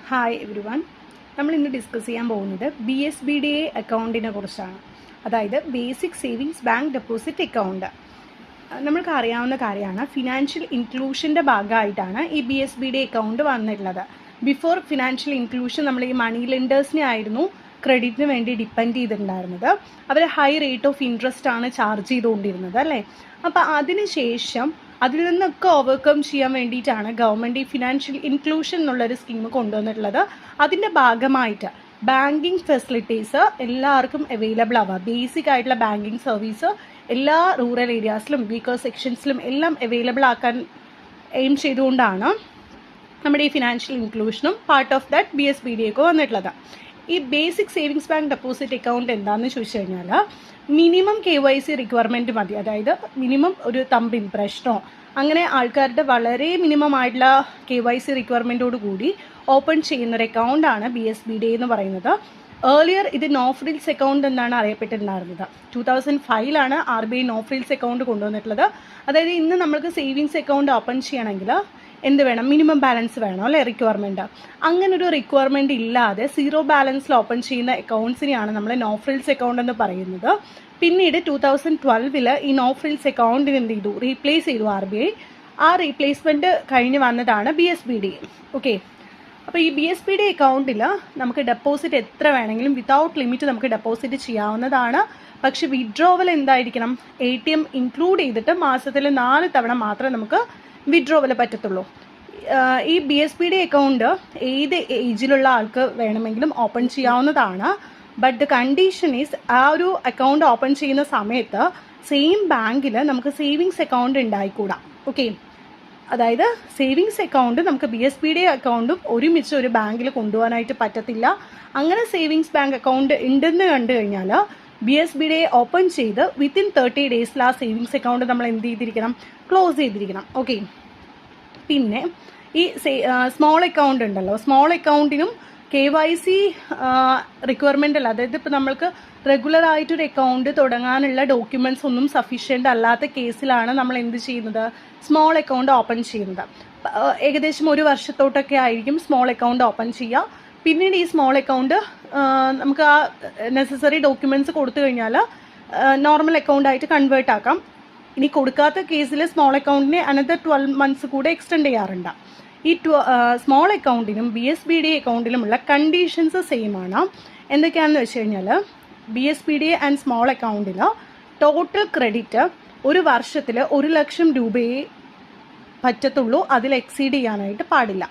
Hi every one. നമ്മൾ ഇന്ന് discuss ചെയ്യാൻ പോകുന്നത് BSBDA അക്കൗണ്ടിനെ കുറിച്ചാണ്. അതായത് basic savings bank deposit account. നമ്മൾക്ക് അറിയാവുന്ന കാര്യമാണ്, ഫിനാൻഷ്യൽ ഇൻക്ലൂഷൻ്റെ ഭാഗമായിട്ടാണ് ഈ BSBDA അക്കൗണ്ട് വന്നിട്ടുള്ളത്. ബിഫോർ ഫിനാൻഷ്യൽ ഇൻക്ലൂഷൻ നമ്മൾ ഈ മണി ലെൻഡേഴ്സിനെ ആയിരുന്നു ക്രെഡിറ്റിന് വേണ്ടി ഡിപ്പെൻഡ് ചെയ്തിട്ടുണ്ടായിരുന്നത്. അവർ ഹൈ റേറ്റ് ഓഫ് ഇൻട്രസ്റ്റ് ആണ് ചാർജ് ചെയ്തുകൊണ്ടിരുന്നത് അല്ലേ. അപ്പോൾ അതിനുശേഷം അതിൽ നിന്നൊക്കെ ഓവർകം ചെയ്യാൻ വേണ്ടിയിട്ടാണ് ഗവൺമെൻറ് ഈ ഫിനാൻഷ്യൽ ഇൻക്ലൂഷൻ എന്നുള്ളൊരു സ്കീം കൊണ്ടുവന്നിട്ടുള്ളത്. അതിൻ്റെ ഭാഗമായിട്ട് ബാങ്കിങ് ഫെസിലിറ്റീസ് എല്ലാവർക്കും അവൈലബിൾ ആവുക, ബേസിക് ആയിട്ടുള്ള ബാങ്കിങ് സർവീസ് എല്ലാ റൂറൽ ഏരിയാസിലും വീക്കർ സെക്ഷൻസിലും എല്ലാം അവൈലബിൾ ആക്കാൻ എയിം ചെയ്തുകൊണ്ടാണ് നമ്മുടെ ഈ ഫിനാൻഷ്യൽ ഇൻക്ലൂഷനും പാർട്ട് ഓഫ് ദാറ്റ് BSBDA ഒക്കെ വന്നിട്ടുള്ളത്. ഈ basic savings bank deposit account എന്താണെന്ന് ചോദിച്ചു കഴിഞ്ഞാൽ മിനിമം KYC റിക്വയർമെൻറ്റ് മതി. അതായത് മിനിമം ഒരു തമ്പ് ഇംപ്രഷനോ അങ്ങനെ ആൾക്കാരുടെ വളരെ മിനിമം ആയിട്ടുള്ള KYC റിക്വയർമെൻറ്റോട് കൂടി ഓപ്പൺ ചെയ്യുന്നൊരു അക്കൗണ്ടാണ് BSBDA എന്ന് പറയുന്നത്. ഏർലിയർ ഇത് നോ ഫ്രിൽസ് അക്കൗണ്ട് എന്നാണ് അറിയപ്പെട്ടിട്ടുണ്ടായിരുന്നത്. 2005 RBI നോ ഫ്രിൽസ് അക്കൗണ്ട് കൊണ്ടുവന്നിട്ടുള്ളത്. അതായത് ഇന്ന് നമ്മൾക്ക് സേവിങ്സ് അക്കൗണ്ട് ഓപ്പൺ ചെയ്യണമെങ്കിൽ എന്ത് വേണം, മിനിമം ബാലൻസ് വേണം അല്ലേ, റിക്വയർമെൻറ്റ്. അങ്ങനൊരു റിക്വയർമെൻറ്റ് ഇല്ലാതെ സീറോ ബാലൻസിൽ ഓപ്പൺ ചെയ്യുന്ന അക്കൗണ്ട്സിനെയാണ് നമ്മൾ നോ ഫ്രിൽസ് അക്കൗണ്ട് എന്ന് പറയുന്നത്. പിന്നീട് 2012 ഈ നോ ഫ്രിൽസ് അക്കൗണ്ടിന് എന്ത് ചെയ്തു, റീപ്ലേസ് ചെയ്തു RBI. ആ റീപ്ലേസ്മെൻറ്റ് കഴിഞ്ഞ് വന്നതാണ് BSBDA. ഓക്കെ, അപ്പോൾ ഈ BSBDA അക്കൗണ്ടിൽ നമുക്ക് ഡെപ്പോസിറ്റ് എത്ര വേണമെങ്കിലും വിതൗട്ട് ലിമിറ്റ് നമുക്ക് ഡെപ്പോസിറ്റ് ചെയ്യാവുന്നതാണ്. പക്ഷേ വിഡ്രോവൽ എന്തായിരിക്കണം, ATM ഇൻക്ലൂഡ് ചെയ്തിട്ട് മാസത്തിൽ 4 തവണ മാത്രമേ നമുക്ക് വിഡ്രോവൽ പറ്റത്തുള്ളൂ. ഈ BSBDA അക്കൗണ്ട് ഏത് ഏജിലുള്ള ആൾക്ക് വേണമെങ്കിലും ഓപ്പൺ ചെയ്യാവുന്നതാണ്. ബട്ട് ദ കണ്ടീഷൻ ഈസ്, ആ ഒരു അക്കൗണ്ട് ഓപ്പൺ ചെയ്യുന്ന സമയത്ത് സെയിം ബാങ്കിൽ നമുക്ക് സേവിങ്സ് അക്കൗണ്ട് ഉണ്ടായിക്കൂടാ. ഓക്കെ, അതായത് സേവിങ്സ് അക്കൗണ്ട് നമുക്ക് BSBDA അക്കൗണ്ടും ഒരുമിച്ച് ഒരു ബാങ്കിൽ കൊണ്ടുപോകാനായിട്ട് പറ്റത്തില്ല. അങ്ങനെ സേവിങ്സ് ബാങ്ക് അക്കൗണ്ട് ഉണ്ടെന്ന് കണ്ടു കഴിഞ്ഞാൽ BSBDA ഓപ്പൺ ചെയ്ത് വിത്തിൻ 30 ഡേയ്സിൽ ആ സേവിങ്സ് അക്കൗണ്ട് നമ്മൾ എന്ത് ചെയ്തിരിക്കണം, ക്ലോസ് ചെയ്തിരിക്കണം. ഓക്കെ, പിന്നെ ഈ സ്മോൾ അക്കൗണ്ട് ഉണ്ടല്ലോ, സ്മോൾ അക്കൗണ്ടിനും KYC റിക്വയർമെൻ്റ് അല്ല. അതായത് ഇപ്പോൾ നമ്മൾക്ക് റെഗുലർ ആയിട്ടൊരു അക്കൗണ്ട് തുടങ്ങാനുള്ള ഡോക്യുമെൻറ്റ്സ് ഒന്നും സഫീഷ്യൻ്റ് അല്ലാത്ത കേസിലാണ് നമ്മൾ എന്ത് ചെയ്യുന്നത്, സ്മോൾ അക്കൗണ്ട് ഓപ്പൺ ചെയ്യുന്നത്. ഏകദേശം 1 വർഷത്തോട്ടൊക്കെ ആയിരിക്കും സ്മോൾ അക്കൗണ്ട് ഓപ്പൺ ചെയ്യുക. പിന്നീട് ഈ സ്മോൾ അക്കൗണ്ട് നമുക്ക് ആ നെസസറി ഡോക്യുമെൻറ്റ്സ് കൊടുത്തു കഴിഞ്ഞാൽ നോർമൽ അക്കൗണ്ടായിട്ട് കൺവേർട്ട് ആക്കാം. ഇനി കൊടുക്കാത്ത കേസിൽ സ്മോൾ അക്കൗണ്ടിനെ അനദർ 12 മന്ത്സ് കൂടെ എക്സ്റ്റെൻഡ് ചെയ്യാറുണ്ട്. ഈ സ്മോൾ അക്കൗണ്ടിനും BSBDA അക്കൗണ്ടിലുമുള്ള കണ്ടീഷൻസ് സെയിം ആണ്. എന്തൊക്കെയാണെന്ന് വെച്ച് കഴിഞ്ഞാൽ BSBDA ആൻഡ് സ്മോൾ അക്കൗണ്ടിൽ ടോട്ടൽ ക്രെഡിറ്റ് ഒരു വർഷത്തിൽ 1 ലക്ഷം രൂപയെ പറ്റത്തുള്ളൂ, അതിൽ എക്സീഡ് ചെയ്യാനായിട്ട് പാടില്ല.